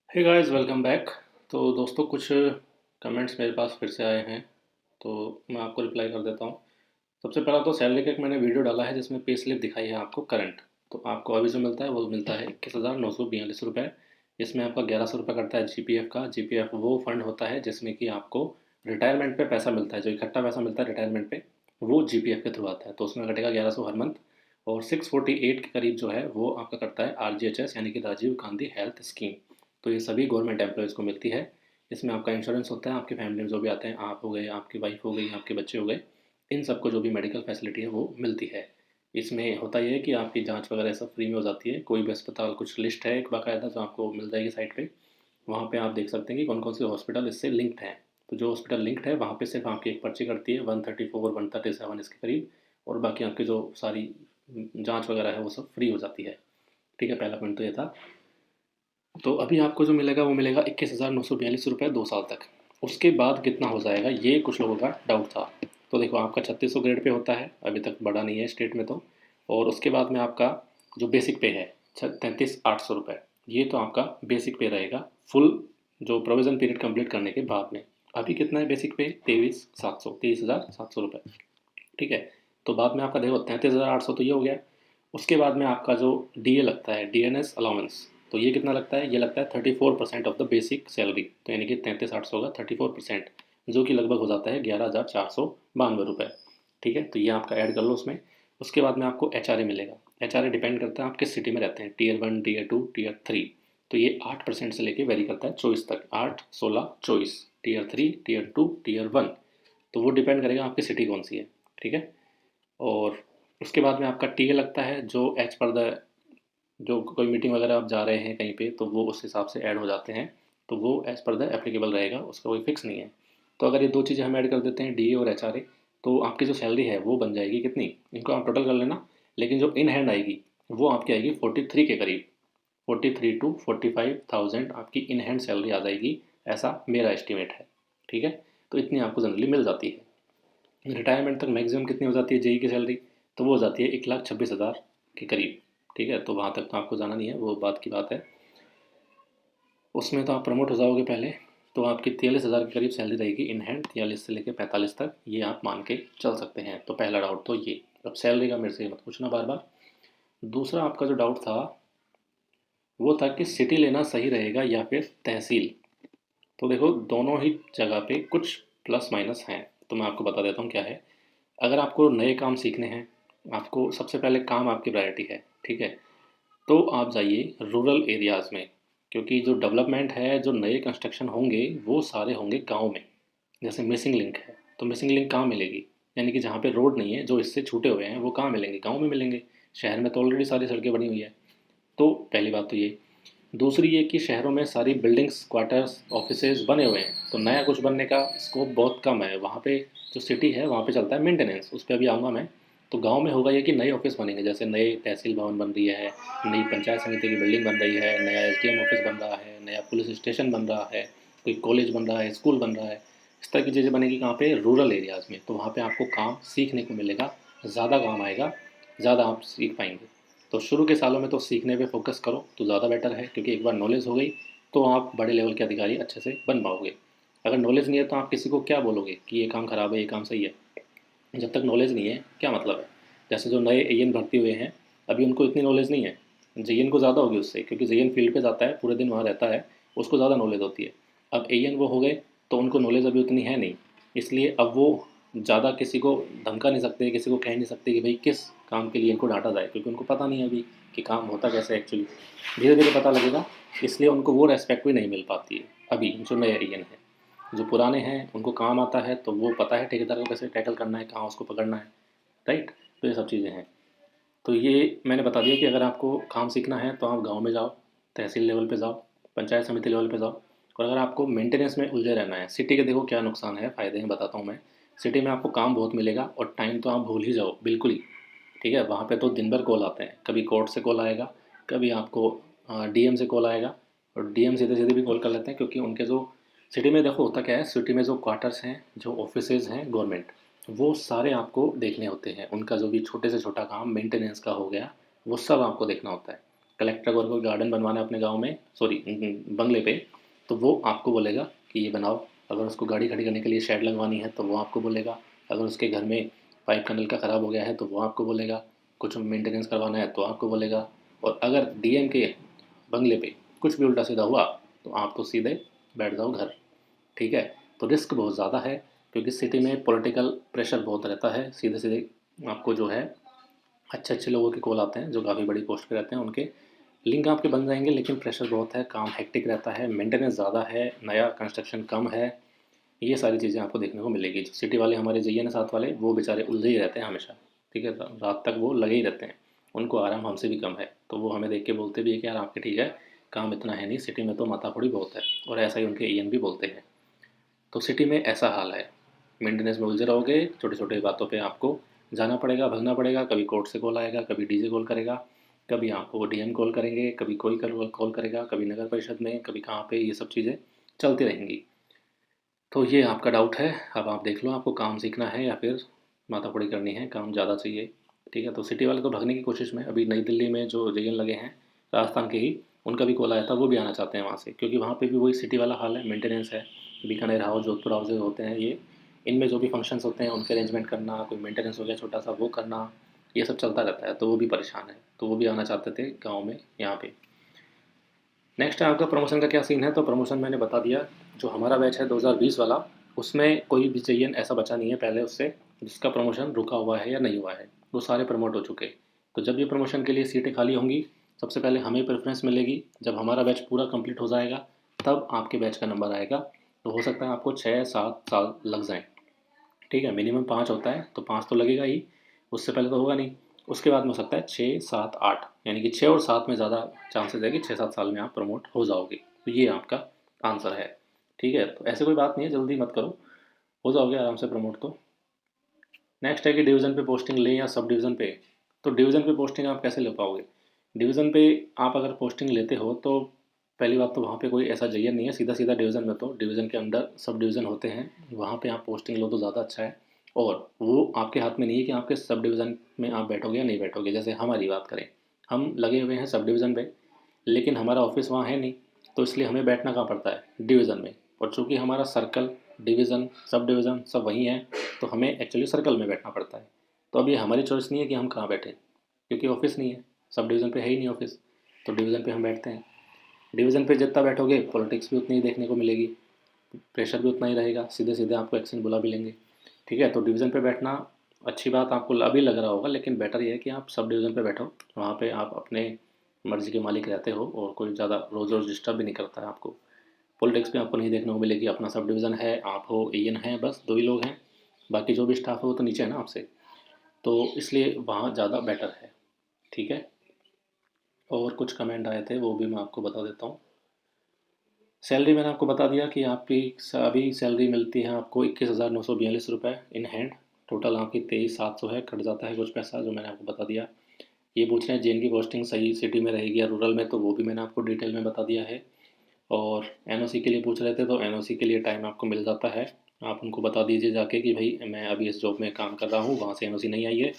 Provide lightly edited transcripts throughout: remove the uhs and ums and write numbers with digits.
Hey guys, welcome back. तो दोस्तों, कुछ कमेंट्स मेरे पास फिर से आए हैं, तो मैं आपको रिप्लाई कर देता हूँ। सबसे पहला तो सैलरी का एक मैंने वीडियो डाला है जिसमें पे स्लिप दिखाई है आपको करंट। तो आपको अभी जो मिलता है वो मिलता है 21,942 रुपये। इसमें आपका 1100 रुपये कटता है जीपीएफ का। जीपीएफ वो फंड होता है जिसमें कि आपको रिटायरमेंट पे पैसा मिलता है, जो इकट्ठा पैसा मिलता है रिटायरमेंट पे, वो जीपीएफ के थ्रू आता है। तो उसमें कटेगा 1100 हर मंथ। और 648 के करीब जो है वो आपका कटता है आरजीएचएस, यानी कि राजीव गांधी हेल्थ स्कीम। तो ये सभी गवर्नमेंट एम्प्लॉयज़ को मिलती है। इसमें आपका इंश्योरेंस होता है, आपकी फैमिली में जो भी आते हैं, आप हो गए, आपकी वाइफ हो गई, आपके बच्चे हो गए, इन सबको जो भी मेडिकल फैसिलिटी है वो मिलती है। इसमें होता ये है कि आपकी जांच वगैरह सब फ्री में हो जाती है। कोई भी अस्पताल, कुछ लिस्ट है एक बाकायदा जो आपको मिल जाएगी साइट पे। वहाँ पे आप देख सकते हैं कि कौन कौन से हॉस्पिटल इससे लिंक्ड हैं। तो जो हॉस्पिटल लिंक्ड है वहाँ पे सिर्फ आपकी एक पर्ची कटती है 134 137 इसके करीब। और बाकी आपकी जो सारी जांच वगैरह है वो सब फ्री हो जाती है। ठीक है, पहला पॉइंट तो ये था। तो अभी आपको जो मिलेगा वो मिलेगा 21,942 रुपये 2 साल तक। उसके बाद कितना हो जाएगा, ये कुछ लोगों का डाउट था। तो देखो, आपका 3600 ग्रेड पे होता है, अभी तक बढ़ा नहीं है स्टेट में तो। और उसके बाद में आपका जो बेसिक पे है 33,800 रुपये, ये तो आपका बेसिक पे रहेगा फुल, जो प्रोविज़न पीरियड कंप्लीट करने के बाद में। अभी कितना है बेसिक पे? 23,700 ठीक है। तो बाद में आपका देखो 33,800 तो ये हो गया। उसके बाद में आपका जो डीए लगता है, डीएनएस अलाउंस, तो ये कितना लगता है? ये लगता है 34% ऑफ द बेसिक सैलरी। तो यानी कि 33,800 का 34%, जो कि लगभग हो जाता है 11,492 रुपये। ठीक है, तो ये आपका ऐड कर लो उसमें। उसके बाद में आपको एच मिलेगा। एच डिपेंड करता है आप किस सिटी में रहते हैं, टीयर 1, टीयर 2, टीयर 3। तो ये 8% से लेके वेरी करता है 24 तक, 8, 16, 24, टीयर 3, टीयर 2, टीयर 1। तो वो डिपेंड करेगा आपकी सिटी कौन सी है। ठीक है। और उसके बाद में आपका टीए लगता है, जो एज पर द, जो कोई मीटिंग वगैरह आप जा रहे हैं कहीं पे तो वो उस हिसाब से ऐड हो जाते हैं। तो वो एज पर द एप्लीकेबल रहेगा, उसका कोई फिक्स नहीं है। तो अगर ये दो चीज़ें हम ऐड कर देते हैं, डीए और एचआरए, तो आपकी जो सैलरी है वो बन जाएगी कितनी, इनको आप टोटल कर लेना। लेकिन जो इन हैंड आएगी वो आपकी आएगी 43 के करीब। 43 to 45,000 आपकी इन हैंड सैलरी आ जाएगी, ऐसा मेरा एस्टिमेट है। ठीक है। तो इतनी आपको जनरली मिल जाती है। रिटायरमेंट तक मैक्सिमम कितनी हो जाती है जेई की सैलरी? तो वो हो जाती है 1,26,000 के करीब। ठीक है, तो वहाँ तक तो आपको जाना नहीं है, वो बात की बात है। उसमें तो आप प्रमोट हो जाओगे पहले, तो आपकी 43,000 के करीब सैलरी रहेगी इन हैंड, 43 से लेकर 45 तक, ये आप मान के चल सकते हैं। तो पहला डाउट तो ये। अब सैलरी का मेरे से मत पूछना बार बार। दूसरा आपका जो डाउट था वो था कि सिटी लेना सही रहेगा या फिर तहसील। तो देखो, दोनों ही जगह पे कुछ प्लस माइनस हैं, तो मैं आपको बता देता हूँ क्या है। अगर आपको नए काम सीखने हैं, आपको सबसे पहले काम आपकी प्रायोरिटी है, ठीक है, तो आप जाइए रूरल एरियाज़ में। क्योंकि जो डेवलपमेंट है, जो नए कंस्ट्रक्शन होंगे वो सारे होंगे गांव में। जैसे मिसिंग लिंक है, तो मिसिंग लिंक कहाँ मिलेगी? यानी कि जहाँ पे रोड नहीं है, जो इससे छूटे हुए हैं, वो कहाँ मिलेंगे? गांव में मिलेंगे। शहर में तो ऑलरेडी सारी सड़कें बनी हुई है। तो पहली बात तो ये। दूसरी ये कि शहरों में सारी बिल्डिंग्स, क्वार्टर्स, ऑफिसेज बने हुए हैं, तो नया कुछ बनने का स्कोप बहुत कम है वहाँ पे। जो सिटी है वहाँ पे चलता है मेंटेनेंस, उस पर अभी आऊँगा मैं। तो गांव में होगा ये कि नए ऑफिस बनेंगे, जैसे नए तहसील भवन बन रही है, नई पंचायत समिति की बिल्डिंग बन रही है, नया एसडीएम ऑफिस बन रहा है, नया पुलिस स्टेशन बन रहा है, कोई कॉलेज बन रहा है, स्कूल बन रहा है। इस तरह की चीज़ें बनेगी कहाँ पे? रूरल एरियाज़ में। तो वहाँ पे आपको काम सीखने को मिलेगा, ज़्यादा काम आएगा, ज़्यादा आप सीख पाएंगे। तो शुरू के सालों में तो सीखने पे फोकस करो तो ज़्यादा बेटर है, क्योंकि एक बार नॉलेज हो गई तो आप बड़े लेवल के अधिकारी अच्छे से बन पाओगे। अगर नॉलेज नहीं है तो आप किसी को क्या बोलोगे कि ये काम ख़राब है, ये काम सही है? जब तक नॉलेज नहीं है क्या मतलब है? जैसे जो नए एएन भर्ती हुए हैं, अभी उनको इतनी नॉलेज नहीं है। जेएन को ज़्यादा होगी उससे, क्योंकि जेएन फील्ड पे जाता है, पूरे दिन वहाँ रहता है, उसको ज़्यादा नॉलेज होती है। अब एएन वो हो गए तो उनको नॉलेज अभी उतनी है नहीं। इसलिए अब वो ज़्यादा किसी को धमका नहीं सकते, किसी को कह नहीं सकते कि भाई किस काम के लिए इनको डांटा जाए, क्योंकि उनको पता नहीं है अभी कि काम होता कैसे एक्चुअली। धीरे धीरे पता लगेगा, इसलिए उनको वो रेस्पेक्ट भी नहीं मिल पाती है अभी जो नए एएन है। जो पुराने हैं उनको काम आता है, तो वो पता है ठेकेदार को कैसे टैकल करना है, कहाँ उसको पकड़ना है। राइट। तो ये सब चीज़ें हैं। तो ये मैंने बता दिया कि अगर आपको काम सीखना है तो आप गांव में जाओ, तहसील लेवल पे जाओ, पंचायत समिति लेवल पे जाओ। और अगर आपको मेंटेनेंस में उलझे रहना है, सिटी के देखो क्या नुकसान है, फ़ायदे हैं बताता हूँ मैं। सिटी में आपको काम बहुत मिलेगा और टाइम तो आप भूल ही जाओ बिल्कुल ही। ठीक है, वहाँ पे तो दिन भर कॉल आते हैं, कभी कोर्ट से कॉल आएगा, कभी आपको डीएम से कॉल आएगा। और डीएम सीधे सीधे भी कॉल कर लेते हैं, क्योंकि उनके जो सिटी में देखो होता क्या है, सिटी में जो क्वार्टर्स हैं, जो ऑफिसेज हैं गवर्नमेंट, वो सारे आपको देखने होते हैं। उनका जो भी छोटे से छोटा काम मेंटेनेंस का हो गया, वो सब आपको देखना होता है। कलेक्टर को कोई गार्डन बनवाना है अपने गांव में, सॉरी बंगले पे, तो वो आपको बोलेगा कि ये बनाओ। अगर उसको गाड़ी खड़ी करने के लिए शेड लगवानी है तो वो आपको बोलेगा। अगर उसके घर में पाइप का नल का ख़राब हो गया है तो वो आपको बोलेगा। कुछ मेंटेनेंस करवाना है तो आपको बोलेगा। और अगर डीएम के बंगले पे कुछ भी उल्टा सीधा हुआ तो आप तो सीधे बैठ जाओ घर। ठीक है। तो रिस्क बहुत ज़्यादा है, क्योंकि सिटी में पॉलिटिकल प्रेशर बहुत रहता है। सीधे सीधे आपको जो है अच्छे अच्छे लोगों के कॉल आते हैं जो काफ़ी बड़ी पोस्ट पे रहते हैं, उनके लिंक आपके बन जाएंगे, लेकिन प्रेशर बहुत है, काम हेक्टिक रहता है, मेंटेनेंस ज़्यादा है, नया कंस्ट्रक्शन कम है। ये सारी चीज़ें आपको देखने को मिलेगी। जो सिटी वाले हमारे जइए ना साथ वाले, वो बेचारे उलझे ही रहते हैं हमेशा। ठीक है, रात तक वो लगे ही रहते हैं, उनको आराम हमसे भी कम है। तो वो हमें देख के बोलते भी है कि यार आपके ठीक है, काम इतना है नहीं, सिटी में तो माथापड़ी बहुत है। और ऐसा ही उनके ईएन भी बोलते हैं। तो सिटी में ऐसा हाल है, मेंटेनेंस में उलझे रहोगे, छोटी छोटी बातों पे आपको जाना पड़ेगा, भगना पड़ेगा। कभी कोर्ट से कॉल आएगा, कभी डीजे कॉल करेगा, कभी आपको डीएम कॉल करेंगे, कभी कोई कॉल करेगा, कभी नगर परिषद में, कभी कहाँ पे, ये सब चीज़ें चलती रहेंगी। तो ये आपका डाउट है। अब आप देख लो, आपको काम सीखना है या फिर माथापड़ी करनी है, काम ज़्यादा चाहिए। ठीक है, तो सिटी वाले तो भागने की कोशिश में, अभी नई दिल्ली में जो जेएन लगे हैं राजस्थान के ही, उनका भी कॉल आया था, वो भी आना चाहते हैं वहाँ से, क्योंकि वहाँ पे भी वही सिटी वाला हाल है, मेंटेनेंस है। बीकानेर हाउस, जोधपुर हाउस जो होते हैं ये, इनमें जो भी फंक्शंस होते हैं उनके अरेंजमेंट करना, कोई मेंटेनेंस हो गया छोटा सा वो करना, ये सब चलता रहता है। तो वो भी परेशान है, तो वो भी आना चाहते थे गाँव में यहाँ पे। नेक्स्ट है आपका प्रमोशन का क्या सीन है। तो प्रमोशन मैंने बता दिया। जो हमारा बैच है 2020 वाला, उसमें कोई भी चयन ऐसा बचा नहीं है पहले उससे जिसका प्रमोशन रुका हुआ है या नहीं हुआ है। वो सारे प्रमोट हो चुके। तो जब ये प्रमोशन के लिए सीटें खाली होंगी, सबसे पहले हमें प्रेफरेंस मिलेगी। जब हमारा बैच पूरा कंप्लीट हो जाएगा तब आपके बैच का नंबर आएगा। तो हो सकता है आपको 6-7 साल लग जाएँ। ठीक है, मिनिमम 5 होता है तो 5 तो लगेगा ही, उससे पहले तो होगा नहीं। उसके बाद में हो सकता है 6-7-8, यानी कि 6 और 7 में ज़्यादा चांसेस है कि 6-7 साल में आप प्रमोट हो जाओगे। तो ये आपका आंसर है। ठीक है, तो ऐसे कोई बात नहीं है, जल्दी मत करो, हो जाओगे आराम से प्रमोट तो। नेक्स्ट है कि डिवीज़न पे पोस्टिंग लें या सब डिवीज़न पे। तो डिवीज़न पे पोस्टिंग आप कैसे ले पाओगे। डिवीज़न पे आप अगर पोस्टिंग लेते हो तो पहली बात तो वहाँ पे कोई ऐसा जगह नहीं है, सीधा सीधा डिवीज़न में। तो डिवीज़न के अंडर सब डिवीज़न होते हैं, वहाँ पे आप पोस्टिंग लो तो ज़्यादा अच्छा है। और वो आपके हाथ में नहीं है कि आपके सब डिवीज़न में आप बैठोगे या नहीं बैठोगे। जैसे हमारी बात करें, हम लगे हुए हैं सब डिवीज़न पे, लेकिन हमारा ऑफिस वहाँ है नहीं, तो इसलिए हमें बैठना कहाँ पड़ता है, डिवीज़न में। और चूँकि हमारा सर्कल, डिवीज़न, सब डिवीज़न सब वहीं है, तो हमें एक्चुअली सर्कल में बैठना पड़ता है। तो अब ये हमारी चॉइस नहीं है कि हम कहाँ बैठें, क्योंकि ऑफिस नहीं है, सब डिवीज़न पे है ही नहीं ऑफिस, तो डिवीज़न पे हम बैठते हैं। डिवीज़न पे जितना बैठोगे पॉलिटिक्स भी उतनी ही देखने को मिलेगी, प्रेशर भी उतना ही रहेगा, सीधे सीधे आपको एक्शन बुला भी लेंगे। ठीक है, तो डिवीज़न पे बैठना अच्छी बात आपको अभी लग रहा होगा, लेकिन बेटर ये है कि आप सब डिवीज़न पे बैठो। वहाँ पे आप अपने मर्जी के मालिक रहते हो और कोई ज़्यादा रोज़ रोज़ डिस्टर्ब भी नहीं करता है आपको। पॉलिटिक्स में आपको नहीं देखने को मिलेगी, अपना सब डिवीज़न है, आप हो, एएन है, बस दो ही लोग हैं। बाकी जो भी स्टाफ है वो तो नीचे है ना आपसे, तो इसलिए वहाँ ज़्यादा बेटर है। ठीक है, और कुछ कमेंट आए थे वो भी मैं आपको बता देता हूँ। सैलरी मैंने आपको बता दिया कि आपकी अभी सैलरी मिलती है आपको 21,942 रुपये इन हैंड। टोटल आपकी 23,700 है, कट जाता है कुछ पैसा, जो मैंने आपको बता दिया। ये पूछ रहे हैं जेन की पोस्टिंग सही सिटी में रहेगी या रूरल में, तो वो भी मैंने आपको डिटेल में बता दिया है। और एनओसी के लिए पूछ रहे थे, तो एनओसी के लिए टाइम आपको मिल जाता है। आप उनको बता दीजिए जाके कि भाई मैं अभी इस जॉब में काम कर रहा हूँ, वहाँ से एनओसी नहीं आई है,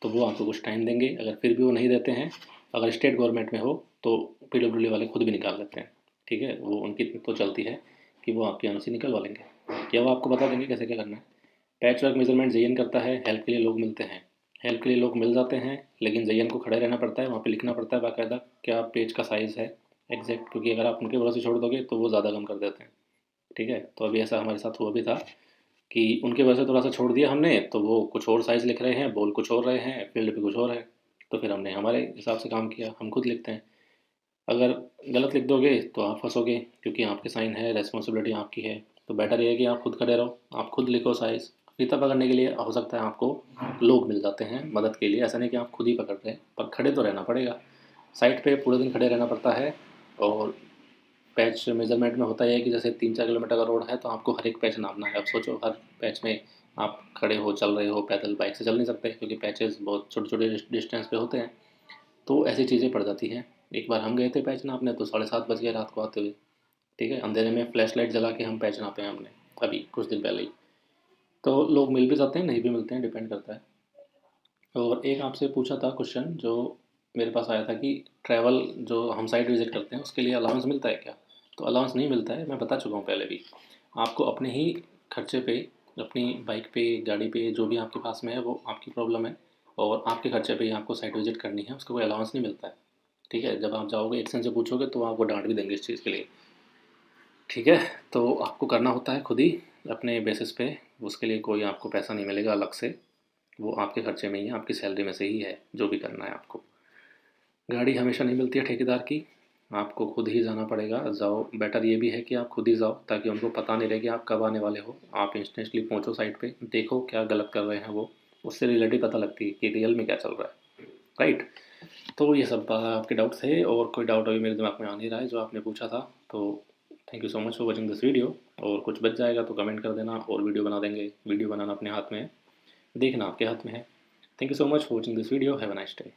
तो वो आपको कुछ टाइम देंगे। अगर फिर भी वो नहीं देते हैं, अगर स्टेट गवर्नमेंट में हो तो पीडब्ल्यूडी वाले खुद भी निकाल लेते हैं। ठीक है, वो उनकी तो चलती है कि वो आपकी एनओसी निकलवा लेंगे, या वो आपको बता देंगे कैसे क्या करना है। पैच वर्क मेजरमेंट जेएन करता है, हेल्प के लिए लोग मिलते हैं, हेल्प के लिए लोग मिल जाते हैं, लेकिन जेएन को खड़े रहना पड़ता है, वहाँ पे लिखना पड़ता है बाकायदा क्या पेज का साइज़ है एग्जैक्ट, क्योंकि अगर आप उनके भरोसे छोड़ दोगे तो वो ज़्यादा कम कर देते हैं। ठीक है, तो अभी ऐसा हमारे साथ हुआ भी था कि उनके भरोसे थोड़ा सा छोड़ दिया हमने, तो वो कुछ और साइज़ लिख रहे हैं, बोल कुछ और रहे हैं, फील्ड पे कुछ और है। तो फिर हमने हमारे हिसाब से काम किया, हम खुद लिखते हैं। अगर गलत लिख दोगे तो आप फंसोगे, क्योंकि आपके साइन है, रेस्पॉन्सिबिलिटी आपकी है। तो बेटर ये है कि आप खुद खड़े रहो, आप खुद लिखो साइज़। फीता पकड़ने के लिए हो सकता है आपको लोग मिल जाते हैं मदद के लिए, ऐसा नहीं कि आप खुद ही पकड़ रहे हैं, पर खड़े तो रहना पड़ेगा। साइट पे पूरे दिन खड़े रहना पड़ता है। और पैच मेजरमेंट में होता है कि जैसे 3-4 किलोमीटर का रोड है तो आपको हर एक पैच नापना है। अब सोचो हर पैच में आप खड़े हो, चल रहे हो, पैदल बाइक से चल नहीं सकते, क्योंकि पैचेस बहुत छोटे छोटे डिस्टेंस पे होते हैं। तो ऐसी चीज़ें पड़ जाती हैं। एक बार हम गए थे पैच नापने, तो 7:30 बज गए रात को आते हुए। ठीक है, अंधेरे में फ्लैश लाइट जला के हम पैच नापे हैं हमने, अभी कुछ दिन पहले ही। तो लोग मिल भी जाते हैं, नहीं भी मिलते हैं, डिपेंड करता है। और एक आपसे पूछा था क्वेश्चन जो मेरे पास आया था कि ट्रैवल जो हम साइट विज़िट करते हैं उसके लिए अलाउंस मिलता है क्या? तो अलाउंस नहीं मिलता है, मैं बता चुका हूँ पहले भी। आपको अपने ही खर्चे पे, अपनी बाइक पे, गाड़ी पे, जो भी आपके पास में है वो आपकी प्रॉब्लम है, और आपके खर्चे पे ही आपको साइट विज़िट करनी है, उसका कोई अलाउंस नहीं मिलता है। ठीक है? जब आप जाओगे एजेंट से पूछोगे तो वो आपको डाँट भी देंगे इस चीज़ के लिए। ठीक है? तो आपको करना होता है खुद ही अपने बेसिस पे, उसके लिए कोई आपको पैसा नहीं मिलेगा अलग से, वो आपके खर्चे में ही है, आपकी सैलरी में से ही है, जो भी करना है आपको। गाड़ी हमेशा नहीं मिलती है ठेकेदार की, आपको खुद ही जाना पड़ेगा। जाओ, बेटर ये भी है कि आप खुद ही जाओ, ताकि उनको पता नहीं रहे कि आप कब आने वाले हो। आप इंस्टेंटली पहुंचो साइट पे, देखो क्या गलत कर रहे हैं वो, उससे रिलेटिव पता लगती है कि रियल में क्या चल रहा है। राइट? तो ये सब आपके डाउट थे, और कोई डाउट अभी मेरे दिमाग में आ नहीं रहा है जो आपने पूछा था। तो thank you so much for watching this video. और कुछ बच जाएगा तो कमेंट कर देना, और वीडियो बना देंगे। वीडियो बनाना अपने हाथ में है, देखना आपके हाथ में है। Thank you so much for watching this video. Have a nice day.